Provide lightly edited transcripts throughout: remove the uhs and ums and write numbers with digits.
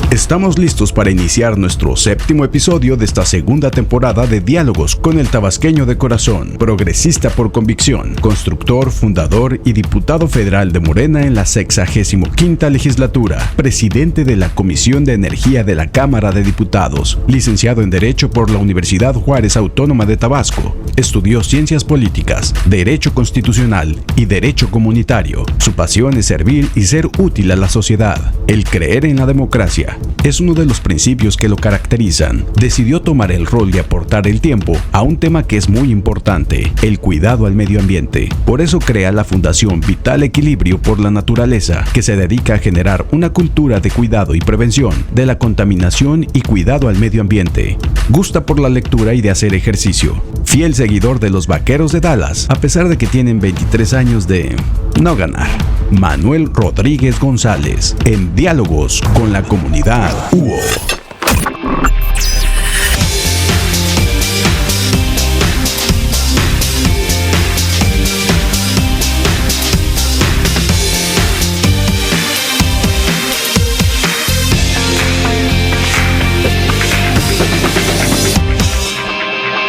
Estamos listos para iniciar nuestro 7º episodio de esta segunda temporada de Diálogos con el tabasqueño de corazón, progresista por convicción, constructor, fundador y diputado federal de Morena en la 65ª legislatura, presidente de la Comisión de Energía de la Cámara de Diputados, licenciado en Derecho por la Universidad Juárez Autónoma de Tabasco. Estudió Ciencias Políticas, Derecho Constitucional y Derecho Comunitario. Su pasión es servir y ser útil a la sociedad. El creer en la democracia es uno de los principios que lo caracterizan. Decidió tomar el rol de aportar el tiempo a un tema que es muy importante, el cuidado al medio ambiente. Por eso crea la Fundación Vital Equilibrio por la Naturaleza, que se dedica a generar una cultura de cuidado y prevención de la contaminación y cuidado al medio ambiente. Gusta por la lectura y de hacer ejercicio. Fiel seguidor de los Vaqueros de Dallas, a pesar de que tienen 23 años de no ganar. Manuel Rodríguez González, en Diálogos con la Comunidad UO.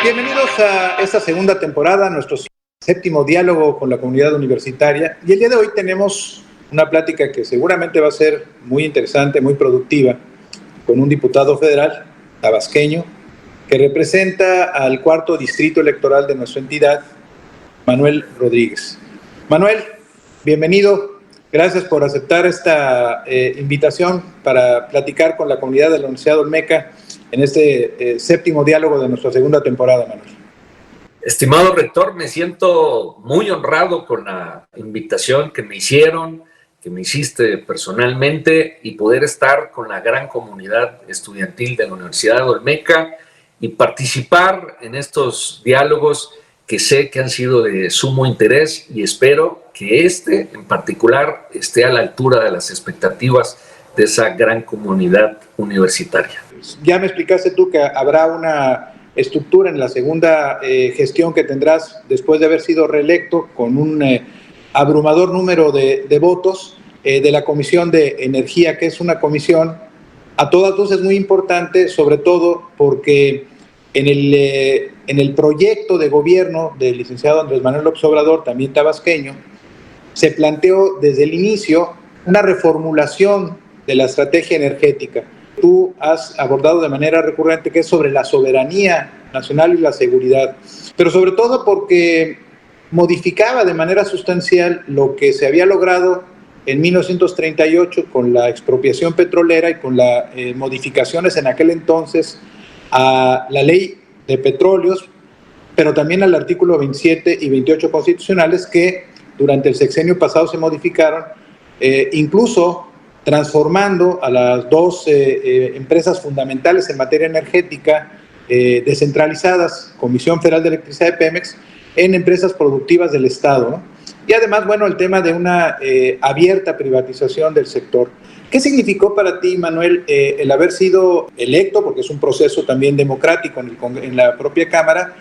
Bienvenidos a esta segunda temporada, nuestro 7º diálogo con la comunidad universitaria. Y el día de hoy tenemos una plática que seguramente va a ser muy interesante, muy productiva, con un diputado federal tabasqueño que representa al 4º distrito electoral de nuestra entidad, Manuel Rodríguez. Manuel, bienvenido. Gracias por aceptar esta invitación para platicar con la comunidad de la Universidad Olmeca en este 7º diálogo de nuestra segunda temporada, Manuel. Estimado rector, me siento muy honrado con la invitación que me hicieron, que me hiciste personalmente, y poder estar con la gran comunidad estudiantil de la Universidad de Olmeca y participar en estos diálogos que sé que han sido de sumo interés, y espero que este en particular esté a la altura de las expectativas de esa gran comunidad universitaria. Ya me explicaste tú que habrá una estructura en la segunda gestión que tendrás después de haber sido reelecto con un abrumador número de votos de la Comisión de Energía, que es una comisión a todas luces muy importante, sobre todo porque en el proyecto de gobierno del licenciado Andrés Manuel López Obrador, también tabasqueño, se planteó desde el inicio una reformulación de la estrategia energética. Tú has abordado de manera recurrente, que es sobre la soberanía nacional y la seguridad, pero sobre todo porque modificaba de manera sustancial lo que se había logrado en 1938 con la expropiación petrolera y con las modificaciones en aquel entonces a la ley de petróleos, pero también al artículo 27 y 28 constitucionales que durante el sexenio pasado se modificaron, incluso transformando a las dos empresas fundamentales en materia energética descentralizadas, Comisión Federal de Electricidad de Pemex, en empresas productivas del Estado, ¿no? Y además, bueno, el tema de una abierta privatización del sector. ¿Qué significó para ti, Manuel, el haber sido electo, porque es un proceso también democrático en la propia Cámara,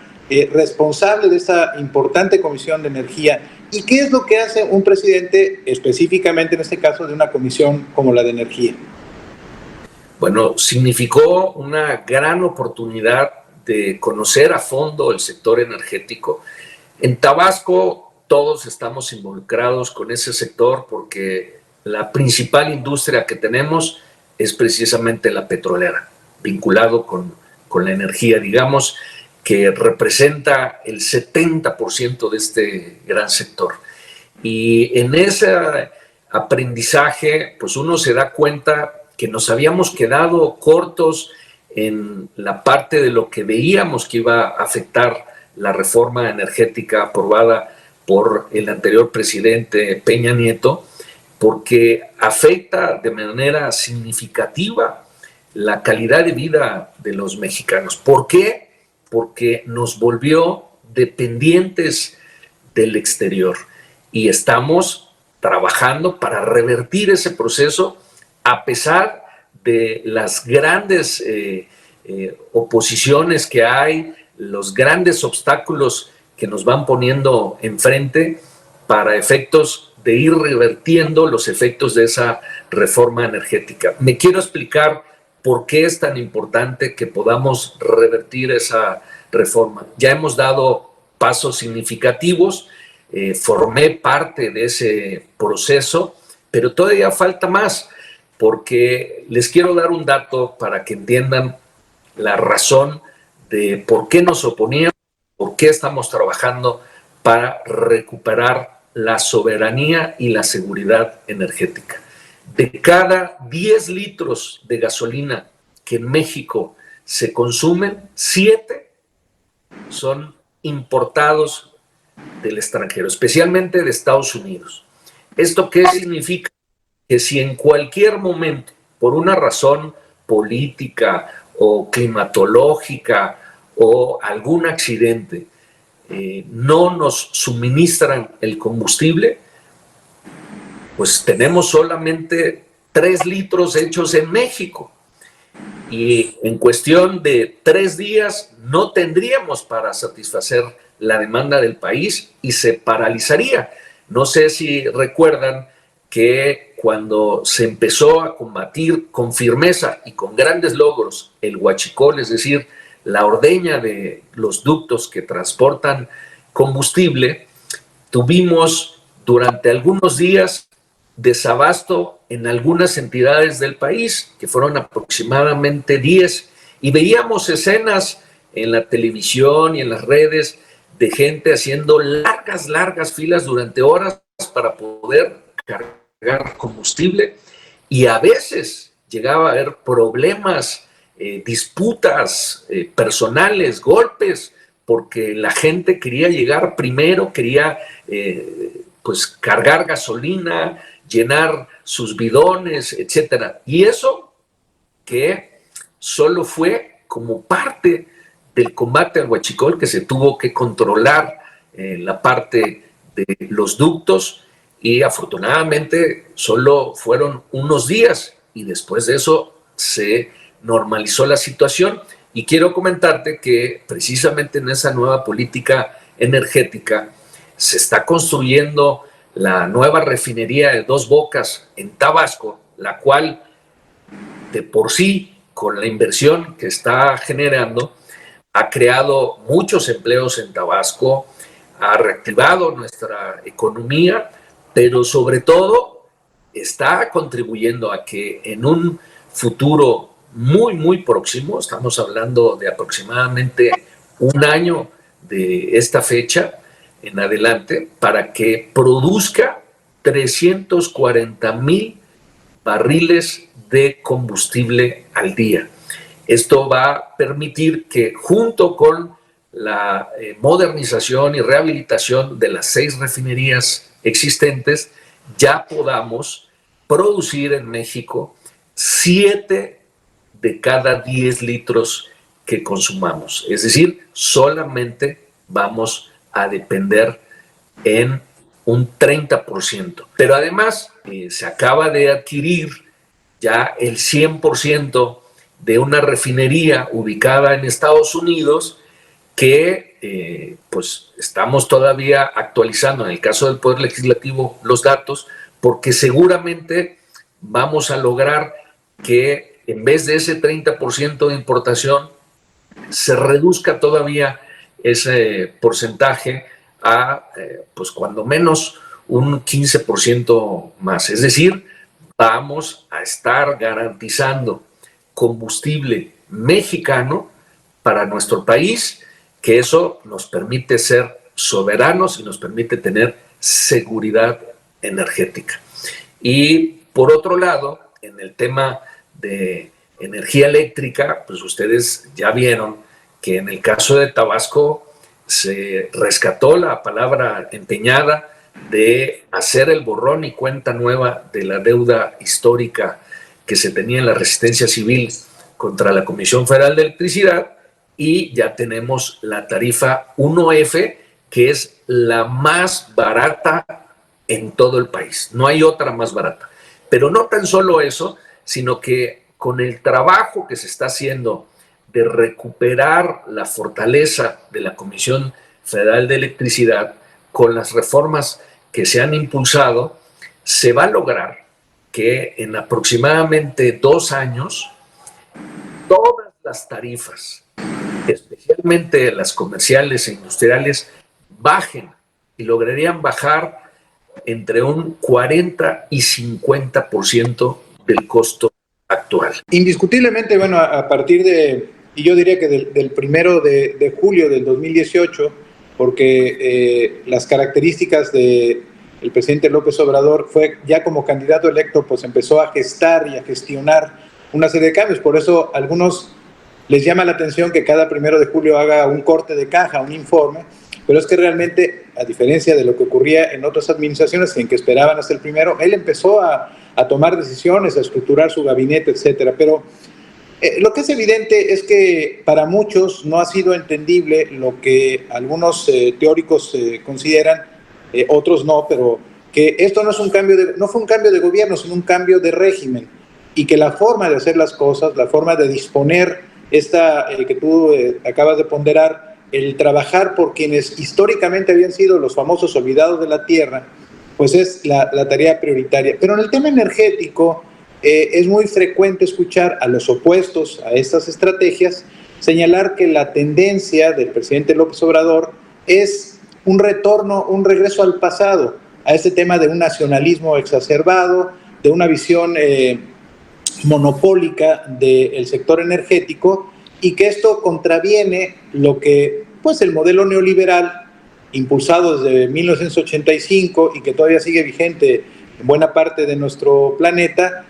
responsable de esta importante Comisión de Energía? ¿Y qué es lo que hace un presidente, específicamente en este caso, de una comisión como la de energía? Bueno, significó una gran oportunidad de conocer a fondo el sector energético. En Tabasco todos estamos involucrados con ese sector porque la principal industria que tenemos es precisamente la petrolera, vinculado con la energía, digamos, que representa el 70% de este gran sector. Y en ese aprendizaje, pues uno se da cuenta que nos habíamos quedado cortos en la parte de lo que veíamos que iba a afectar la reforma energética aprobada por el anterior presidente Peña Nieto, porque afecta de manera significativa la calidad de vida de los mexicanos. ¿Por qué? Porque nos volvió dependientes del exterior y estamos trabajando para revertir ese proceso a pesar de las grandes oposiciones que hay, los grandes obstáculos que nos van poniendo enfrente para efectos de ir revertiendo los efectos de esa reforma energética. Me quiero explicar por qué es tan importante que podamos revertir esa reforma. Ya hemos dado pasos significativos, formé parte de ese proceso, pero todavía falta más, porque les quiero dar un dato para que entiendan la razón de por qué nos oponíamos, por qué estamos trabajando para recuperar la soberanía y la seguridad energética. De cada 10 litros de gasolina que en México se consumen, 7 son importados del extranjero, especialmente de Estados Unidos. ¿Esto qué significa? Que si en cualquier momento, por una razón política o climatológica o algún accidente, no nos suministran el combustible, pues tenemos solamente 3 litros hechos en México. Y en cuestión de 3 días no tendríamos para satisfacer la demanda del país y se paralizaría. No sé si recuerdan que cuando se empezó a combatir con firmeza y con grandes logros el huachicol, es decir, la ordeña de los ductos que transportan combustible, tuvimos durante algunos días desabasto en algunas entidades del país, que fueron aproximadamente 10, y veíamos escenas en la televisión y en las redes de gente haciendo largas filas durante horas para poder cargar combustible, y a veces llegaba a haber problemas, disputas personales, golpes, porque la gente quería llegar primero, quería pues cargar gasolina, llenar sus bidones, etcétera. Y eso que solo fue como parte del combate al huachicol, que se tuvo que controlar la parte de los ductos, y afortunadamente solo fueron unos días y después de eso se normalizó la situación. Y quiero comentarte que precisamente en esa nueva política energética se está construyendo la nueva refinería de Dos Bocas en Tabasco, la cual de por sí, con la inversión que está generando, ha creado muchos empleos en Tabasco, ha reactivado nuestra economía, pero sobre todo está contribuyendo a que en un futuro muy próximo, estamos hablando de aproximadamente un año de esta fecha en adelante, para que produzca 340,000 barriles de combustible al día. Esto va a permitir que, junto con la modernización y rehabilitación de las 6 refinerías existentes, ya podamos producir en México 7 de cada 10 litros que consumamos. Es decir, solamente vamos a depender en un 30%. Pero además se acaba de adquirir ya el 100% de una refinería ubicada en Estados Unidos que pues estamos todavía actualizando, en el caso del Poder Legislativo, los datos, porque seguramente vamos a lograr que en vez de ese 30% de importación se reduzca todavía ese porcentaje a pues cuando menos un 15% más. Es decir, vamos a estar garantizando combustible mexicano para nuestro país, que eso nos permite ser soberanos y nos permite tener seguridad energética. Y por otro lado, en el tema de energía eléctrica, pues ustedes ya vieron que en el caso de Tabasco se rescató la palabra empeñada de hacer el borrón y cuenta nueva de la deuda histórica que se tenía en la resistencia civil contra la Comisión Federal de Electricidad, y ya tenemos la tarifa 1F, que es la más barata en todo el país. No hay otra más barata. Pero no tan solo eso, sino que con el trabajo que se está haciendo de recuperar la fortaleza de la Comisión Federal de Electricidad, con las reformas que se han impulsado, se va a lograr que en aproximadamente 2 años todas las tarifas, especialmente las comerciales e industriales, bajen y lograrían bajar entre un 40 y 50% del costo actual. Indiscutiblemente, bueno, a partir de, y yo diría que del 1 de julio del 2018, porque las características del presidente López Obrador fue ya como candidato electo, pues empezó a gestar y a gestionar una serie de cambios. Por eso a algunos les llama la atención que cada 1 de julio haga un corte de caja, un informe, pero es que realmente, a diferencia de lo que ocurría en otras administraciones en que esperaban hasta el 1, él empezó a tomar decisiones, a estructurar su gabinete, etcétera. Pero lo que es evidente es que para muchos no ha sido entendible lo que algunos teóricos consideran, otros no, pero que esto no fue un cambio de gobierno, sino un cambio de régimen, y que la forma de hacer las cosas, la forma de disponer esta que tú acabas de ponderar, el trabajar por quienes históricamente habían sido los famosos olvidados de la tierra, pues es la tarea prioritaria. Pero en el tema energético es muy frecuente escuchar a los opuestos a estas estrategias señalar que la tendencia del presidente López Obrador es un retorno, un regreso al pasado, a este tema de un nacionalismo exacerbado, de una visión monopólica del sector energético, y que esto contraviene lo que pues el modelo neoliberal impulsado desde 1985 y que todavía sigue vigente en buena parte de nuestro planeta,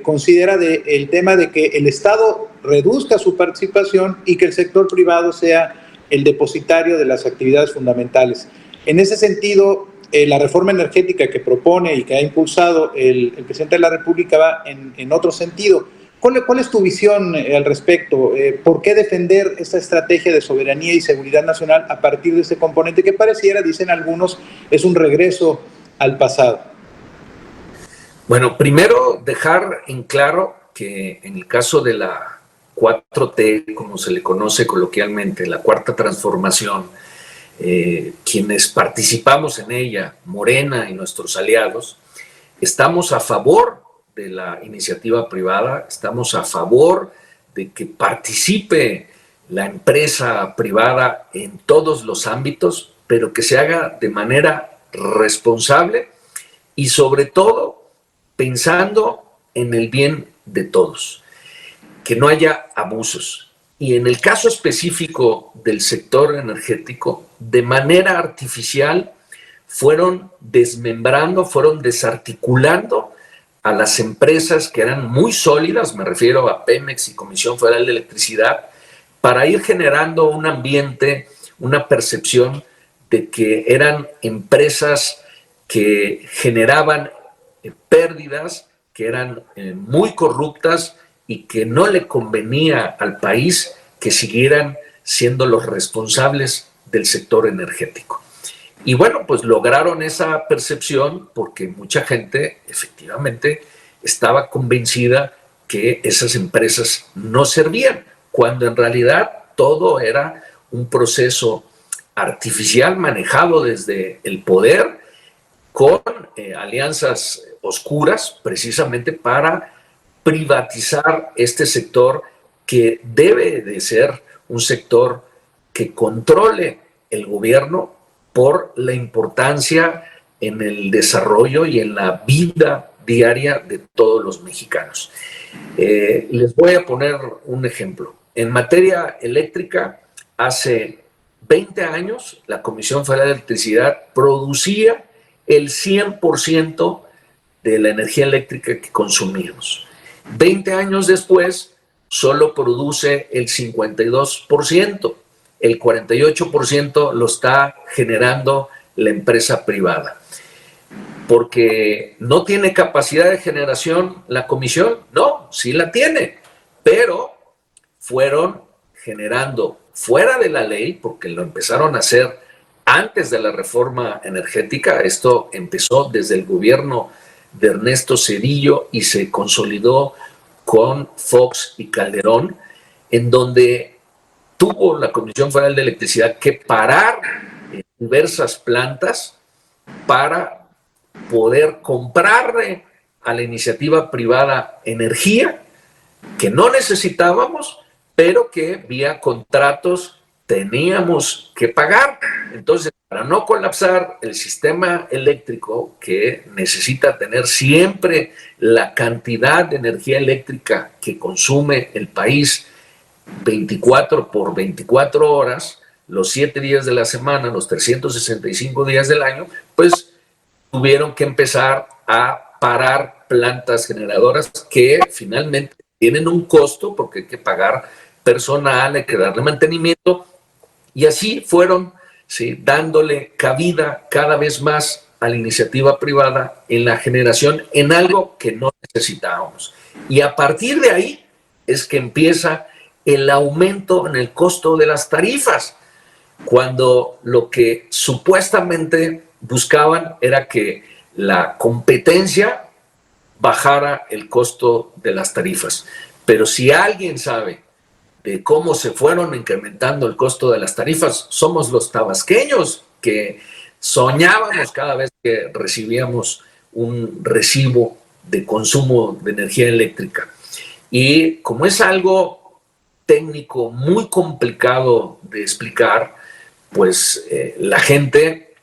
considera el tema de que el Estado reduzca su participación y que el sector privado sea el depositario de las actividades fundamentales. En ese sentido, la reforma energética que propone y que ha impulsado el presidente de la República va en otro sentido. ¿Cuál es tu visión al respecto? ¿Por qué defender esta estrategia de soberanía y seguridad nacional a partir de este componente que pareciera, dicen algunos, es un regreso al pasado? Bueno, primero dejar en claro que en el caso de la 4T, como se le conoce coloquialmente, la Cuarta Transformación, quienes participamos en ella, Morena y nuestros aliados, estamos a favor de la iniciativa privada, estamos a favor de que participe la empresa privada en todos los ámbitos, pero que se haga de manera responsable y sobre todo pensando en el bien de todos, que no haya abusos. Y en el caso específico del sector energético, de manera artificial fueron desmembrando, fueron desarticulando a las empresas que eran muy sólidas, me refiero a Pemex y Comisión Federal de Electricidad, para ir generando un ambiente, una percepción de que eran empresas que generaban pérdidas, que eran muy corruptas y que no le convenía al país que siguieran siendo los responsables del sector energético. Y bueno, pues lograron esa percepción porque mucha gente efectivamente estaba convencida que esas empresas no servían, cuando en realidad todo era un proceso artificial manejado desde el poder con alianzas oscuras precisamente para privatizar este sector que debe de ser un sector que controle el gobierno por la importancia en el desarrollo y en la vida diaria de todos los mexicanos. Les voy a poner un ejemplo. En materia eléctrica, hace 20 años, la Comisión Federal de Electricidad producía el 100% de la energía eléctrica que consumimos. 20 años después, solo produce el 52%. El 48% lo está generando la empresa privada. ¿Porque no tiene capacidad de generación la comisión? No, sí la tiene, pero fueron generando fuera de la ley, porque lo empezaron a hacer antes de la reforma energética. Esto empezó desde el gobierno de Ernesto Zedillo y se consolidó con Fox y Calderón, en donde tuvo la Comisión Federal de Electricidad que parar diversas plantas para poder comprarle a la iniciativa privada energía que no necesitábamos, pero que vía contratos teníamos que pagar. Entonces, para no colapsar el sistema eléctrico, que necesita tener siempre la cantidad de energía eléctrica que consume el país 24 por 24 horas, los 7 días de la semana, los 365 días del año, pues tuvieron que empezar a parar plantas generadoras que finalmente tienen un costo porque hay que pagar personal, hay que darle mantenimiento, y así fueron, ¿sí?, dándole cabida cada vez más a la iniciativa privada en la generación en algo que no necesitábamos. Y a partir de ahí es que empieza el aumento en el costo de las tarifas, cuando lo que supuestamente buscaban era que la competencia bajara el costo de las tarifas. Pero si alguien sabe de cómo se fueron incrementando el costo de las tarifas, somos los tabasqueños, que soñábamos cada vez que recibíamos un recibo de consumo de energía eléctrica. Y como es algo técnico muy complicado de explicar, pues la gente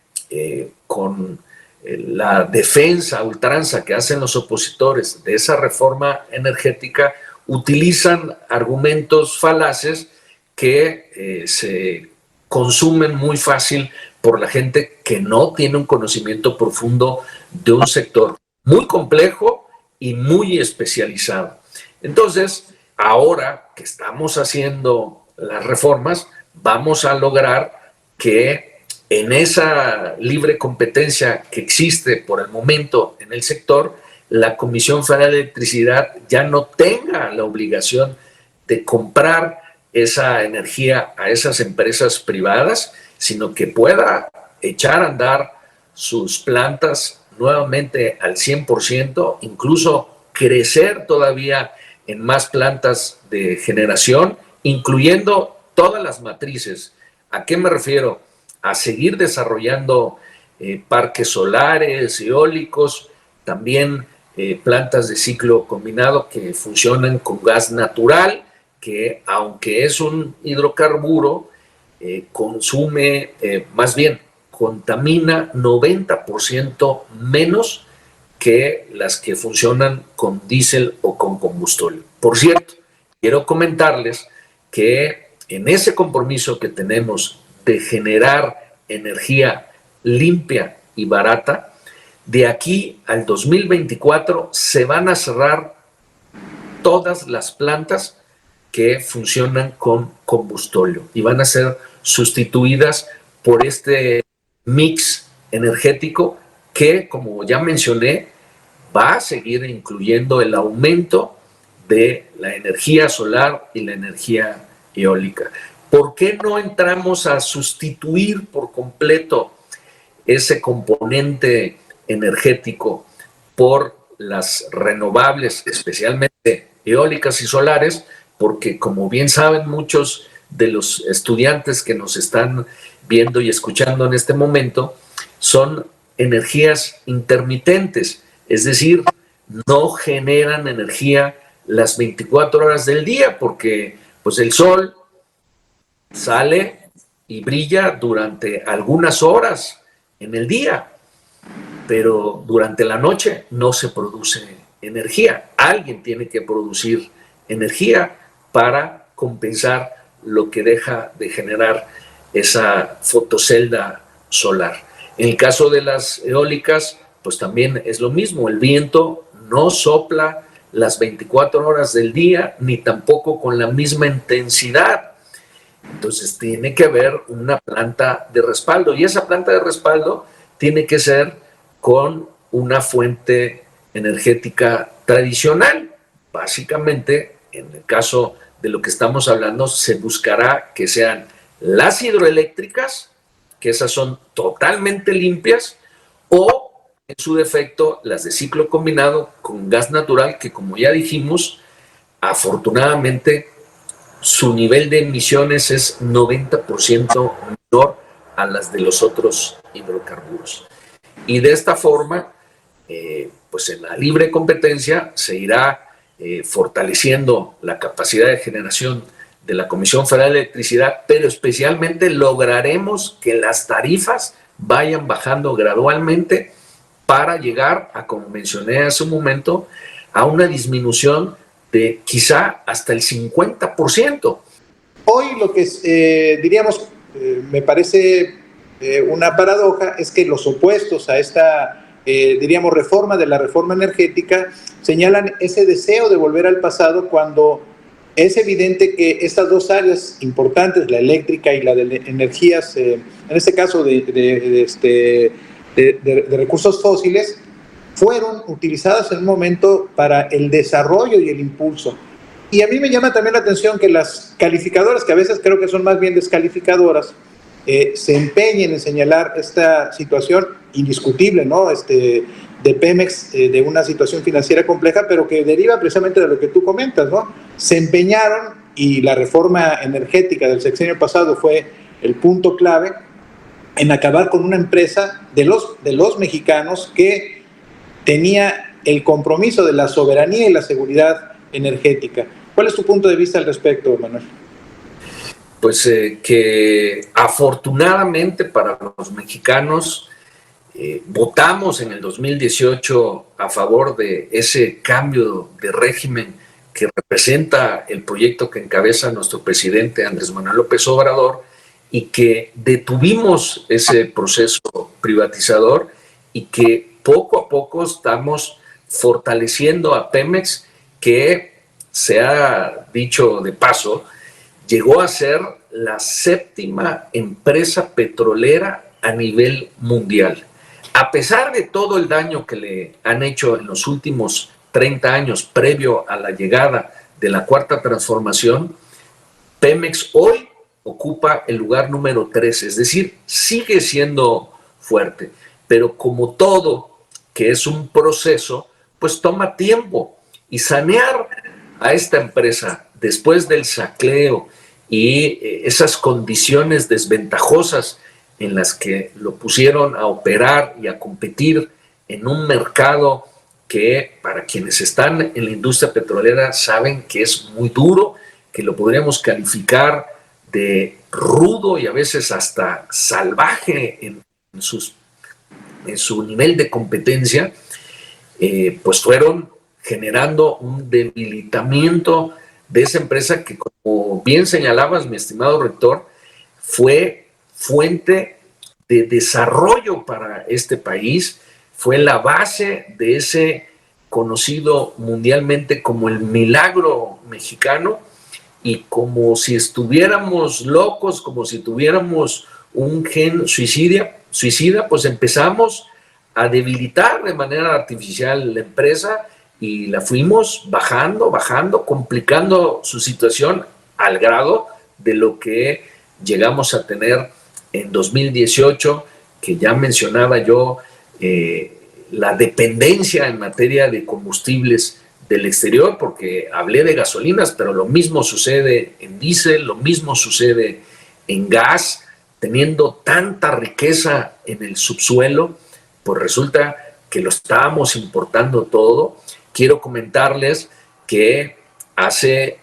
con la defensa a ultranza que hacen los opositores de esa reforma energética utilizan argumentos falaces que se consumen muy fácil por la gente que no tiene un conocimiento profundo de un sector muy complejo y muy especializado. Entonces, ahora que estamos haciendo las reformas, vamos a lograr que en esa libre competencia que existe por el momento en el sector, la Comisión Federal de Electricidad ya no tenga la obligación de comprar esa energía a esas empresas privadas, sino que pueda echar a andar sus plantas nuevamente al 100%, incluso crecer todavía en más plantas de generación, incluyendo todas las matrices. ¿A qué me refiero? A seguir desarrollando parques solares, eólicos, también plantas de ciclo combinado que funcionan con gas natural, que aunque es un hidrocarburo, consume, más bien, contamina 90% menos que las que funcionan con diésel o con combustible. Por cierto, quiero comentarles que en ese compromiso que tenemos de generar energía limpia y barata, de aquí al 2024 se van a cerrar todas las plantas que funcionan con combustóleo y van a ser sustituidas por este mix energético que, como ya mencioné, va a seguir incluyendo el aumento de la energía solar y la energía eólica. ¿Por qué no entramos a sustituir por completo ese componente energético por las renovables, especialmente eólicas y solares? Porque, como bien saben muchos de los estudiantes que nos están viendo y escuchando en este momento, son energías intermitentes, es decir, no generan energía las 24 horas del día, porque pues el sol sale y brilla durante algunas horas en el día, pero durante la noche no se produce energía. Alguien tiene que producir energía para compensar lo que deja de generar esa fotocelda solar. En el caso de las eólicas, pues también es lo mismo. El viento no sopla las 24 horas del día, ni tampoco con la misma intensidad. Entonces tiene que haber una planta de respaldo, y esa planta de respaldo tiene que ser con una fuente energética tradicional. Básicamente, en el caso de lo que estamos hablando, se buscará que sean las hidroeléctricas, que esas son totalmente limpias, o en su defecto las de ciclo combinado con gas natural, que, como ya dijimos, afortunadamente su nivel de emisiones es 90% menor a las de los otros hidrocarburos. Y de esta forma pues en la libre competencia se irá fortaleciendo la capacidad de generación de la Comisión Federal de Electricidad, pero especialmente lograremos que las tarifas vayan bajando gradualmente para llegar a, como mencioné hace un momento, a una disminución de quizá hasta el 50%. Hoy lo que diríamos, me parece una paradoja, es que los opuestos a esta, diríamos, reforma de la reforma energética señalan ese deseo de volver al pasado cuando es evidente que estas dos áreas importantes, la eléctrica y la de energías, en este caso de recursos fósiles, fueron utilizadas en un momento para el desarrollo y el impulso. Y a mí me llama también la atención que las calificadoras, que a veces creo que son más bien descalificadoras, se empeñen en señalar esta situación indiscutible, ¿no? De Pemex, de una situación financiera compleja, pero que deriva precisamente de lo que tú comentas, ¿no? Se empeñaron, y la reforma energética del sexenio pasado fue el punto clave, en acabar con una empresa de los mexicanos que tenía el compromiso de la soberanía y la seguridad energética. ¿Cuál es tu punto de vista al respecto, Manuel? Pues que afortunadamente para los mexicanos votamos en el 2018 a favor de ese cambio de régimen que representa el proyecto que encabeza nuestro presidente Andrés Manuel López Obrador, y que detuvimos ese proceso privatizador y que poco a poco estamos fortaleciendo a Pemex, que se ha dicho de paso, llegó a ser la 7ª empresa petrolera a nivel mundial. A pesar de todo el daño que le han hecho en los últimos 30 años previo a la llegada de la Cuarta Transformación, Pemex hoy ocupa el lugar número 3, es decir, sigue siendo fuerte, pero como todo que es un proceso, pues toma tiempo, y sanear a esta empresa después del saqueo y esas condiciones desventajosas en las que lo pusieron a operar y a competir en un mercado que, para quienes están en la industria petrolera, saben que es muy duro, que lo podríamos calificar de rudo y a veces hasta salvaje en su nivel de competencia, pues fueron generando un debilitamiento de esa empresa que, como bien señalabas, mi estimado rector, fue fuente de desarrollo para este país, fue la base de ese conocido mundialmente como el milagro mexicano, y como si estuviéramos locos, como si tuviéramos un gen suicida, pues empezamos a debilitar de manera artificial la empresa y la fuimos bajando, complicando su situación al grado de lo que llegamos a tener en 2018, que ya mencionaba yo, la dependencia en materia de combustibles del exterior, porque hablé de gasolinas, pero lo mismo sucede en diésel, lo mismo sucede en gas. Teniendo tanta riqueza en el subsuelo, pues resulta que lo estábamos importando todo. Quiero comentarles que hace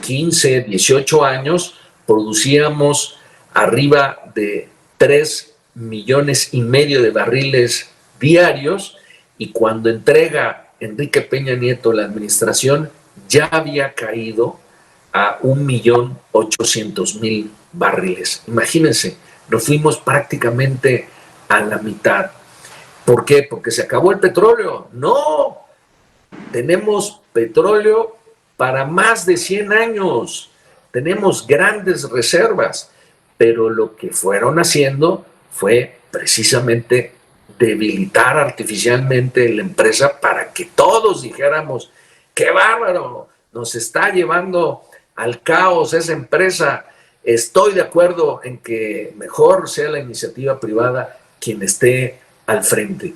15, 18 años producíamos arriba de 3,5 millones de barriles diarios, y cuando entrega Enrique Peña Nieto la administración ya había caído a 1,800,000 barriles. Imagínense, nos fuimos prácticamente a la mitad. ¿Por qué? ¿Porque se acabó el petróleo? No, tenemos petróleo para más de 100 años, tenemos grandes reservas, pero lo que fueron haciendo fue precisamente debilitar artificialmente la empresa para que todos dijéramos: ¡qué bárbaro! Nos está llevando al caos esa empresa. Estoy de acuerdo en que mejor sea la iniciativa privada quien esté al frente.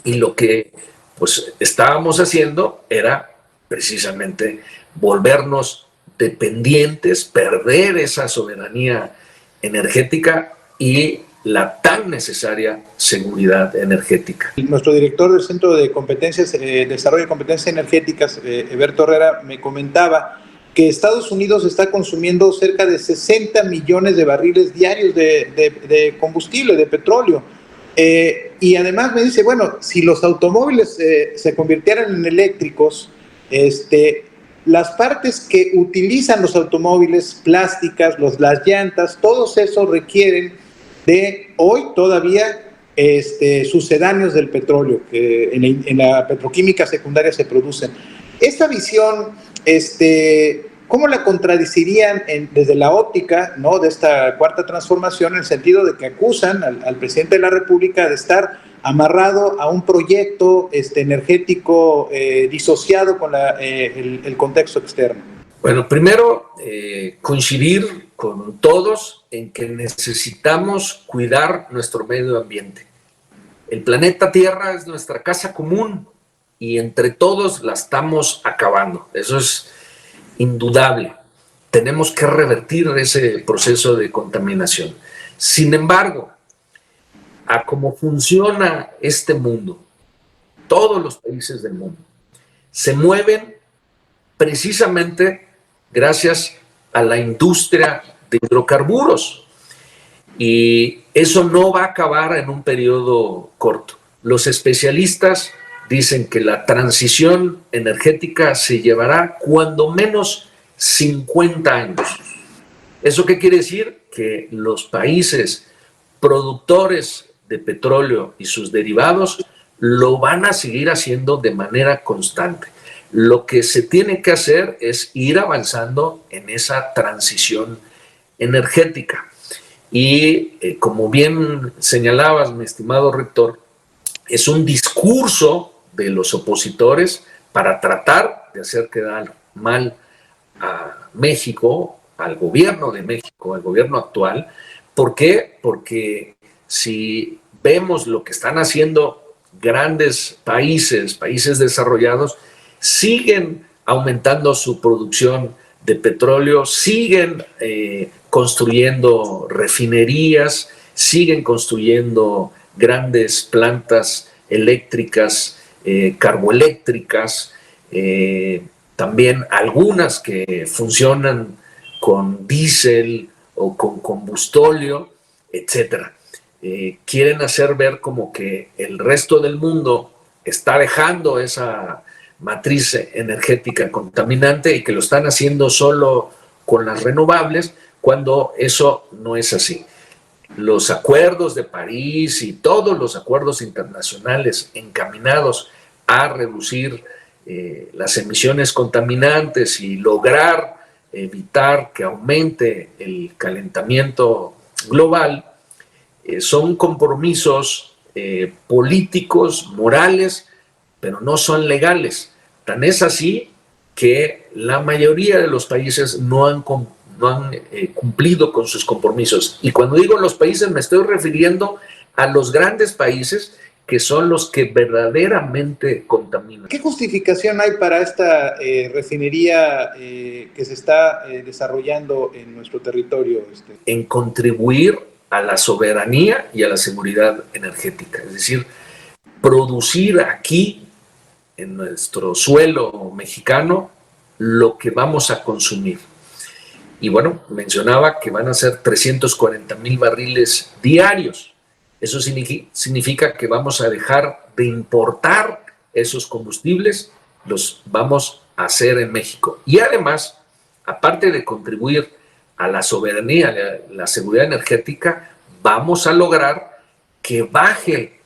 Y lo que pues estábamos haciendo era precisamente volvernos dependientes, perder esa soberanía energética, y la tan necesaria seguridad energética. Nuestro director del Centro de Competencias, Desarrollo de Competencias Energéticas, Eberto Herrera, me comentaba que Estados Unidos está consumiendo cerca de 60 millones de barriles diarios de combustible, de petróleo. Y además me dice, bueno, si los automóviles se convirtieran en eléctricos, las partes que utilizan los automóviles, plásticas, las llantas, todos esos requieren de hoy todavía sucedáneos del petróleo, que en la petroquímica secundaria se producen. Esta visión, ¿cómo la contradecirían desde la óptica, ¿no?, de esta cuarta transformación, en el sentido de que acusan al presidente de la República de estar amarrado a un proyecto energético disociado con el contexto externo? Bueno, primero, coincidir con todos en que necesitamos cuidar nuestro medio ambiente. El planeta Tierra es nuestra casa común y entre todos la estamos acabando. Eso es indudable. Tenemos que revertir ese proceso de contaminación. Sin embargo, a cómo funciona este mundo, todos los países del mundo se mueven precisamente gracias a la industria de hidrocarburos. Y eso no va a acabar en un periodo corto. Los especialistas dicen que la transición energética se llevará cuando menos 50 años. ¿Eso qué quiere decir? Que los países productores de petróleo y sus derivados lo van a seguir haciendo de manera constante. Lo que se tiene que hacer es ir avanzando en esa transición energética. Y como bien señalabas, mi estimado rector, es un discurso de los opositores para tratar de hacer quedar mal a México, al gobierno de México, al gobierno actual. ¿Por qué? Porque si vemos lo que están haciendo grandes países desarrollados, siguen aumentando su producción de petróleo, siguen construyendo refinerías, siguen construyendo grandes plantas eléctricas, carboeléctricas, también algunas que funcionan con diésel o con combustóleo, etcétera. Quieren hacer ver como que el resto del mundo está dejando esa matriz energética contaminante y que lo están haciendo solo con las renovables, cuando eso no es así. Los acuerdos de París y todos los acuerdos internacionales encaminados a reducir las emisiones contaminantes y lograr evitar que aumente el calentamiento global son compromisos políticos, morales, pero no son legales. Tan es así que la mayoría de los países no han cumplido con sus compromisos. Y cuando digo los países, me estoy refiriendo a los grandes países que son los que verdaderamente contaminan. ¿Qué justificación hay para esta refinería que se está desarrollando en nuestro territorio? En contribuir a la soberanía y a la seguridad energética. Es decir, producir aquí, en nuestro suelo mexicano, lo que vamos a consumir. Y bueno, mencionaba que van a ser 340,000 barriles diarios. Eso significa que vamos a dejar de importar esos combustibles, los vamos a hacer en México. Y además, aparte de contribuir a la soberanía, a la seguridad energética, vamos a lograr que baje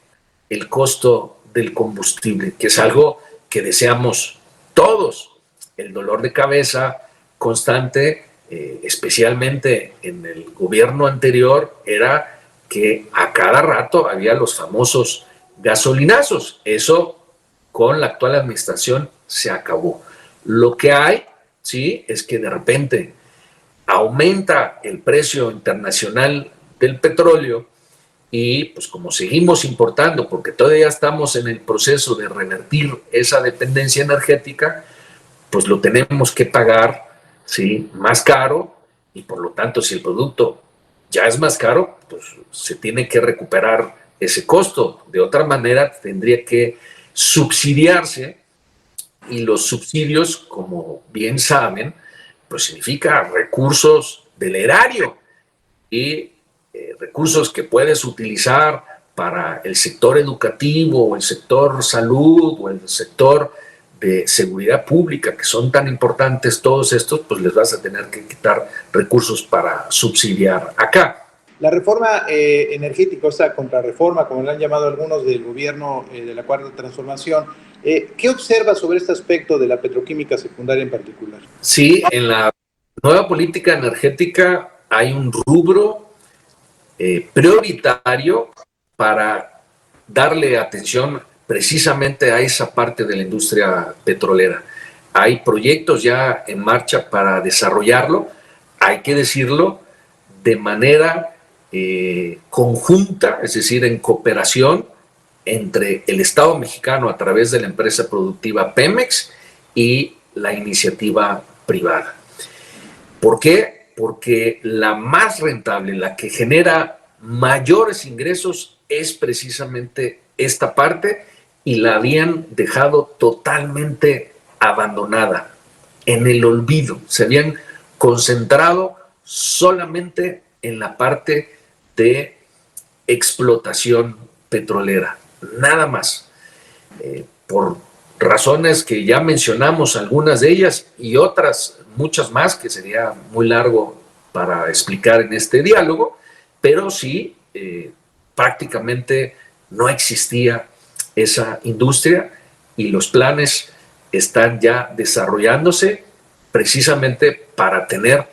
el costo del combustible, que es algo que deseamos todos. El dolor de cabeza constante, especialmente en el gobierno anterior, era que a cada rato había los famosos gasolinazos. Eso con la actual administración se acabó. Lo que hay, sí, es que de repente aumenta el precio internacional del petróleo y pues como seguimos importando, porque todavía estamos en el proceso de revertir esa dependencia energética, pues lo tenemos que pagar, ¿sí?, más caro, y por lo tanto si el producto ya es más caro, pues se tiene que recuperar ese costo. De otra manera, tendría que subsidiarse, y los subsidios, como bien saben, pues significa recursos del erario y recursos que puedes utilizar para el sector educativo, o el sector salud, o el sector de seguridad pública, que son tan importantes todos estos, pues les vas a tener que quitar recursos para subsidiar acá. La reforma energética, esta contrarreforma, como le han llamado algunos del gobierno de la Cuarta Transformación, ¿qué observa sobre este aspecto de la petroquímica secundaria en particular? Sí, en la nueva política energética hay un rubro prioritario para darle atención precisamente a esa parte de la industria petrolera. Hay proyectos ya en marcha para desarrollarlo, hay que decirlo, de manera conjunta, es decir, en cooperación entre el Estado mexicano a través de la empresa productiva Pemex y la iniciativa privada. ¿Por qué? Porque la más rentable, la que genera mayores ingresos, es precisamente esta parte, y la habían dejado totalmente abandonada, en el olvido. Se habían concentrado solamente en la parte de explotación petrolera, nada más. Por razones que ya mencionamos, algunas de ellas, y otras muchas más que sería muy largo para explicar en este diálogo, pero sí, prácticamente no existía esa industria, y los planes están ya desarrollándose precisamente para tener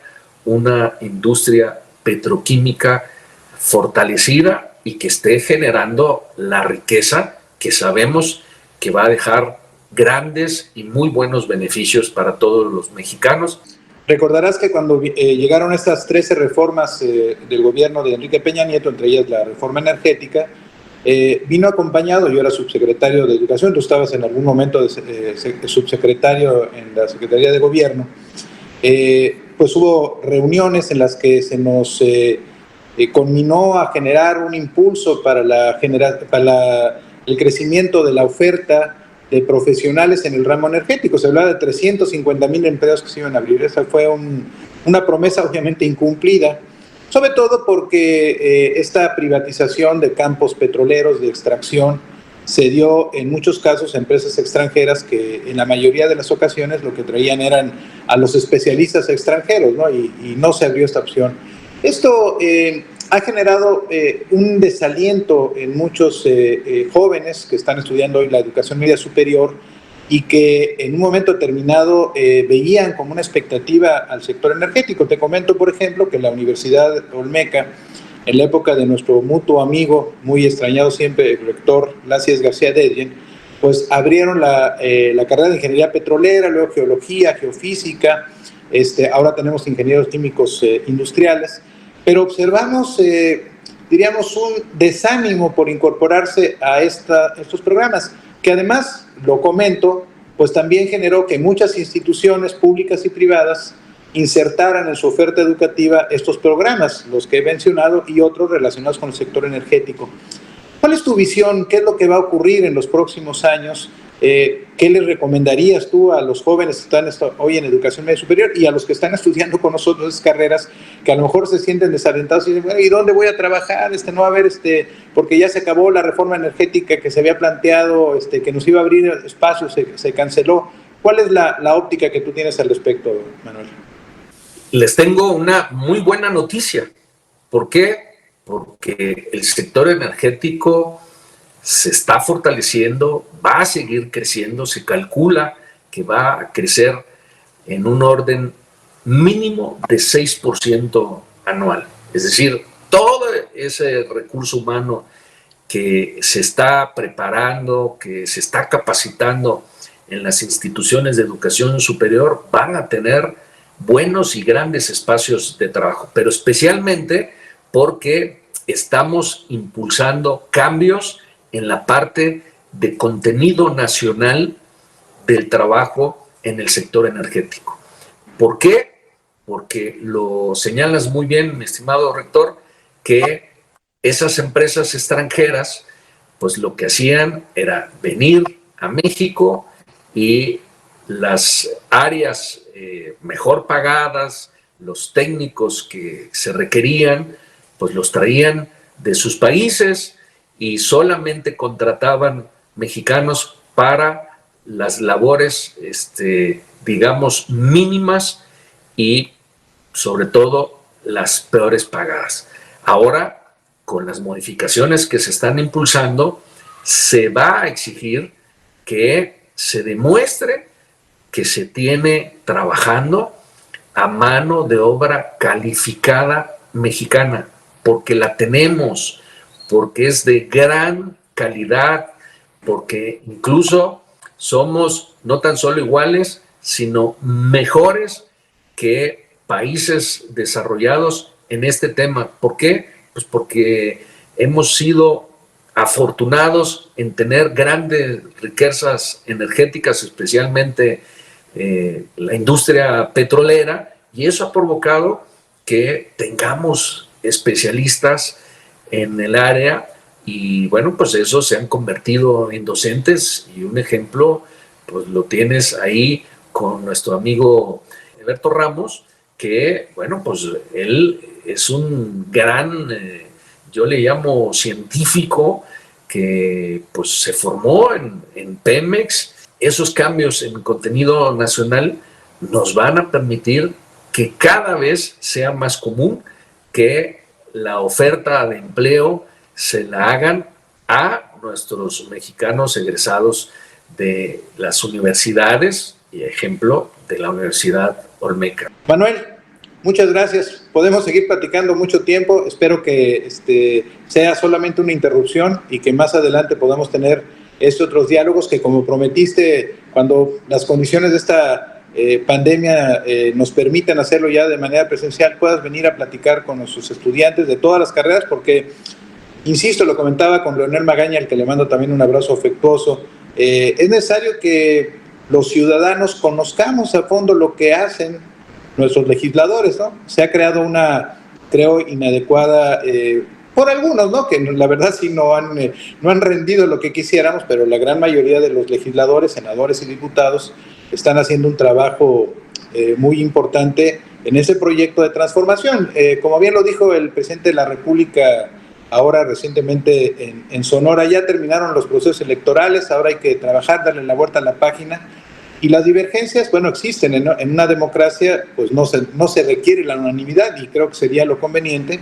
una industria petroquímica fortalecida y que esté generando la riqueza que sabemos que va a dejar grandes y muy buenos beneficios para todos los mexicanos. Recordarás que cuando llegaron estas 13 reformas del gobierno de Enrique Peña Nieto, entre ellas la reforma energética, vino acompañado, yo era subsecretario de Educación, tú estabas en algún momento de subsecretario en la Secretaría de Gobierno, pues hubo reuniones en las que se nos conminó a generar un impulso para el crecimiento de la oferta de profesionales en el ramo energético. Se hablaba de 350,000 empleos que se iban a abrir. Esa fue una promesa obviamente incumplida, sobre todo porque esta privatización de campos petroleros de extracción se dio en muchos casos a empresas extranjeras que en la mayoría de las ocasiones lo que traían eran a los especialistas extranjeros, ¿no? Y no se abrió esta opción. Esto ha generado un desaliento en muchos jóvenes que están estudiando hoy la educación media superior y que en un momento determinado veían como una expectativa al sector energético. Te comento, por ejemplo, que la Universidad Olmeca, en la época de nuestro mutuo amigo, muy extrañado siempre, el rector Lacies García Dedien, pues abrieron la carrera de ingeniería petrolera, luego geología, geofísica, ahora tenemos ingenieros químicos industriales, pero observamos, diríamos, un desánimo por incorporarse a estos programas, que además, lo comento, pues también generó que muchas instituciones públicas y privadas insertaran en su oferta educativa estos programas, los que he mencionado, y otros relacionados con el sector energético. ¿Cuál es tu visión? ¿Qué es lo que va a ocurrir en los próximos años? ¿Qué les recomendarías tú a los jóvenes que están hoy en educación media superior y a los que están estudiando con nosotros esas carreras, que a lo mejor se sienten desalentados y dicen, bueno, ¿y dónde voy a trabajar? No va a haber, porque ya se acabó la reforma energética que se había planteado, que nos iba a abrir espacios, se canceló. ¿Cuál es la óptica que tú tienes al respecto, Manuel? Les tengo una muy buena noticia. ¿Por qué? Porque el sector energético se está fortaleciendo, va a seguir creciendo, se calcula que va a crecer en un orden mínimo de 6% anual. Es decir, todo ese recurso humano que se está preparando, que se está capacitando en las instituciones de educación superior, van a tener buenos y grandes espacios de trabajo, pero especialmente porque estamos impulsando cambios en la parte de contenido nacional del trabajo en el sector energético. ¿Por qué? Porque lo señalas muy bien, mi estimado rector, que esas empresas extranjeras, pues lo que hacían era venir a México y las áreas mejor pagadas, los técnicos que se requerían, pues los traían de sus países y solamente contrataban mexicanos para las labores, digamos, mínimas y sobre todo las peores pagadas. Ahora, con las modificaciones que se están impulsando, se va a exigir que se demuestre que se tiene trabajando a mano de obra calificada mexicana, porque la tenemos, porque es de gran calidad, porque incluso somos no tan solo iguales, sino mejores que países desarrollados en este tema. ¿Por qué? Pues porque hemos sido afortunados en tener grandes riquezas energéticas, especialmente la industria petrolera, y eso ha provocado que tengamos especialistas en el área y bueno, pues esos se han convertido en docentes y un ejemplo pues lo tienes ahí con nuestro amigo Alberto Ramos, que bueno, pues él es un gran, yo le llamo científico, que pues se formó en Pemex. Esos cambios en contenido nacional nos van a permitir que cada vez sea más común que la oferta de empleo se la hagan a nuestros mexicanos egresados de las universidades, y ejemplo de la Universidad Olmeca. Manuel, muchas gracias. Podemos seguir platicando mucho tiempo. Espero que sea solamente una interrupción y que más adelante podamos tener estos otros diálogos que, como prometiste, cuando las condiciones de esta pandemia nos permiten hacerlo ya de manera presencial, puedas venir a platicar con nuestros estudiantes de todas las carreras, porque, insisto, lo comentaba con Leonel Magaña, al que le mando también un abrazo afectuoso, es necesario que los ciudadanos conozcamos a fondo lo que hacen nuestros legisladores, ¿no? Se ha creado una, creo, inadecuada por algunos, ¿no? Que la verdad sí no han rendido lo que quisiéramos, pero la gran mayoría de los legisladores, senadores y diputados están haciendo un trabajo muy importante en ese proyecto de transformación. Como bien lo dijo el presidente de la República ahora recientemente en Sonora, ya terminaron los procesos electorales, ahora hay que trabajar, darle la vuelta a la página. Y las divergencias, bueno, existen. En una democracia pues no se requiere la unanimidad, y creo que sería lo conveniente,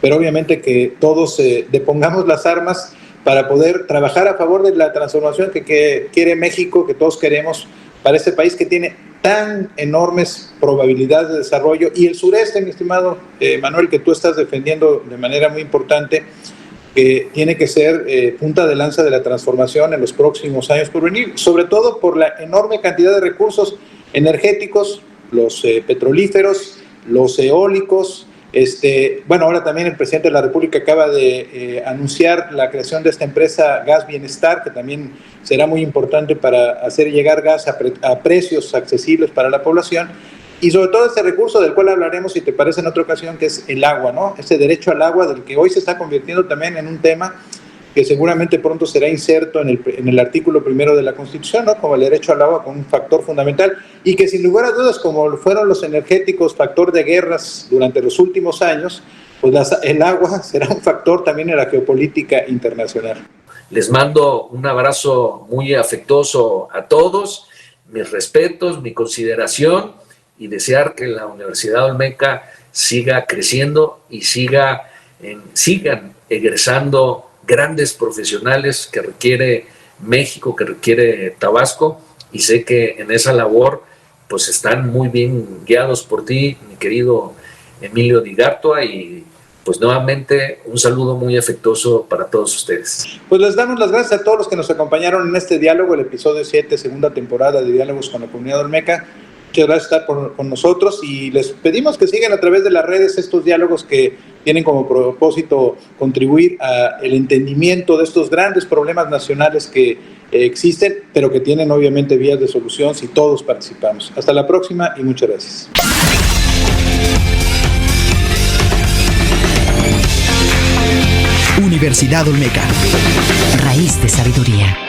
pero obviamente que todos depongamos las armas para poder trabajar a favor de la transformación que quiere México, que todos queremos, para este país que tiene tan enormes probabilidades de desarrollo. Y el sureste, mi estimado Manuel, que tú estás defendiendo de manera muy importante, que tiene que ser punta de lanza de la transformación en los próximos años por venir, sobre todo por la enorme cantidad de recursos energéticos, los petrolíferos, los eólicos. Bueno, ahora también el presidente de la República acaba de anunciar la creación de esta empresa Gas Bienestar, que también será muy importante para hacer llegar gas a precios accesibles para la población. Y sobre todo este recurso del cual hablaremos, si te parece, en otra ocasión, que es el agua, ¿no? Ese derecho al agua, del que hoy se está convirtiendo también en un tema que seguramente pronto será inserto en el artículo 1 de la Constitución, ¿no? Como el derecho al agua como un factor fundamental, y que sin lugar a dudas, como fueron los energéticos factor de guerras durante los últimos años, pues el agua será un factor también en la geopolítica internacional. Les mando un abrazo muy afectuoso a todos, mis respetos, mi consideración, y desear que la Universidad Olmeca siga creciendo y sigan egresando grandes profesionales que requiere México, que requiere Tabasco, y sé que en esa labor pues están muy bien guiados por ti, mi querido Emilio Di Gártua, y pues nuevamente un saludo muy afectuoso para todos ustedes. Pues les damos las gracias a todos los que nos acompañaron en este diálogo, el episodio 7, segunda temporada de Diálogos con la Comunidad Olmeca. Muchas gracias por estar con nosotros, y les pedimos que sigan a través de las redes estos diálogos que tienen como propósito contribuir al entendimiento de estos grandes problemas nacionales que existen, pero que tienen obviamente vías de solución si todos participamos. Hasta la próxima y muchas gracias. Universidad Olmeca. Raíz de sabiduría.